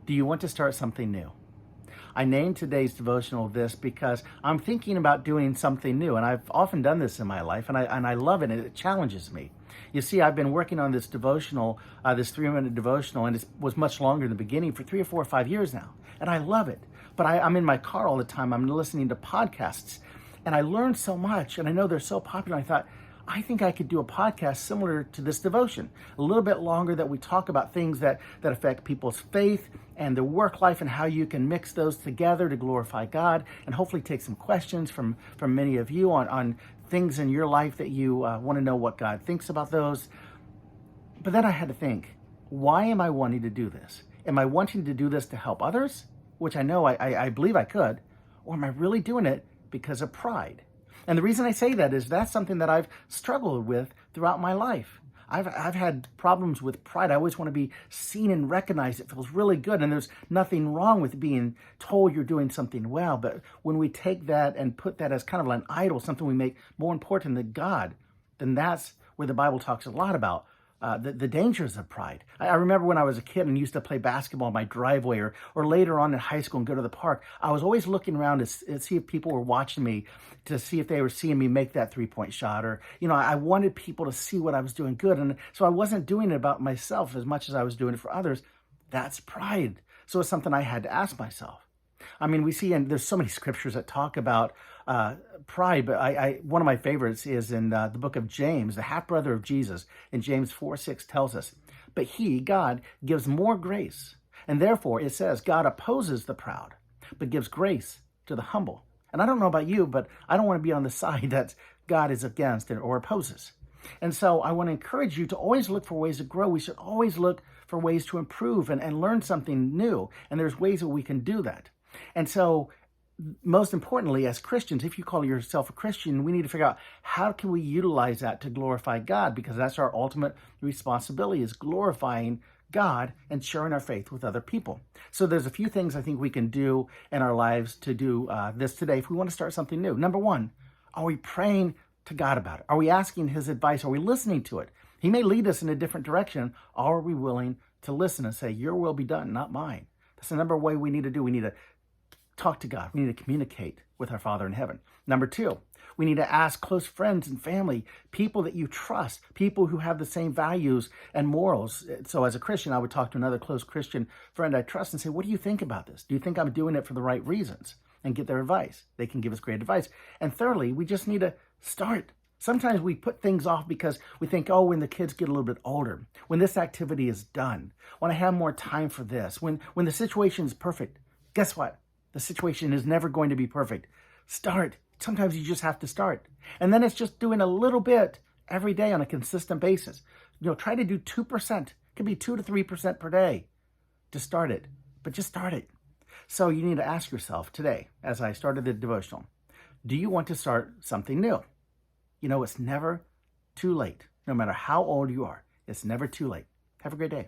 Do you want to start something new? I named today's devotional this because I'm thinking about doing something new, and I've often done this in my life, and I love it, and it challenges me. You see, I've been working on this devotional, this 3-minute devotional, and it was much longer in the beginning for 3 or 4 or 5 years now, and I love it. But I'm in my car all the time. I'm listening to podcasts, and I learned so much, and I know they're so popular. I thought, I think I could do a podcast similar to this devotion, a little bit longer, that we talk about things that affect people's faith and their work life and how you can mix those together to glorify God, and hopefully take some questions from many of you on things in your life that you want to know what God thinks about those. But then I had to think, why am I wanting to do this? Am I wanting to do this to help others, which I know I believe I could, or am I really doing it because of pride? And the reason I say that is that's something that I've struggled with throughout my life. I've had problems with pride. I always want to be seen and recognized. It feels really good. And there's nothing wrong with being told you're doing something well. But when we take that and put that as kind of an idol, something we make more important than God, then that's where the Bible talks a lot about the dangers of pride. I remember when I was a kid and used to play basketball in my driveway, or later on in high school and go to the park, I was always looking around to see if people were watching me, to see if they were seeing me make that 3-point shot, or, I wanted people to see what I was doing good. And so I wasn't doing it about myself as much as I was doing it for others. That's pride. So it's something I had to ask myself. I mean, we see, and there's so many scriptures that talk about pride, but one of my favorites is in the book of James, the half-brother of Jesus. In James 4:6 tells us, but he, God, gives more grace. And therefore, it says, God opposes the proud, but gives grace to the humble. And I don't know about you, but I don't want to be on the side that God is against or opposes. And so I want to encourage you to always look for ways to grow. We should always look for ways to improve and learn something new. And there's ways that we can do that. And so, most importantly, as Christians, if you call yourself a Christian, we need to figure out how can we utilize that to glorify God, because that's our ultimate responsibility, is glorifying God and sharing our faith with other people. So there's a few things I think we can do in our lives to do this today if we want to start something new. Number one, are we praying to God about it? Are we asking his advice? Are we listening to it? He may lead us in a different direction. Are we willing to listen and say, your will be done, not mine? That's the number one way we need to do. We need to talk to God. We need to communicate with our Father in heaven. Number two, we need to ask close friends and family, people that you trust, people who have the same values and morals. So as a Christian, I would talk to another close Christian friend I trust and say, what do you think about this? Do you think I'm doing it for the right reasons? And get their advice. They can give us great advice. And thirdly, we just need to start. Sometimes we put things off because we think, oh, when the kids get a little bit older, when this activity is done, when I have more time for this, when the situation is perfect. Guess what? The situation is never going to be perfect. Start. Sometimes you just have to start. And then it's just doing a little bit every day on a consistent basis. Try to do 2%. It could be 2 to 3% per day to start it. But just start it. So you need to ask yourself today, as I started the devotional, do you want to start something new? It's never too late. No matter how old you are, it's never too late. Have a great day.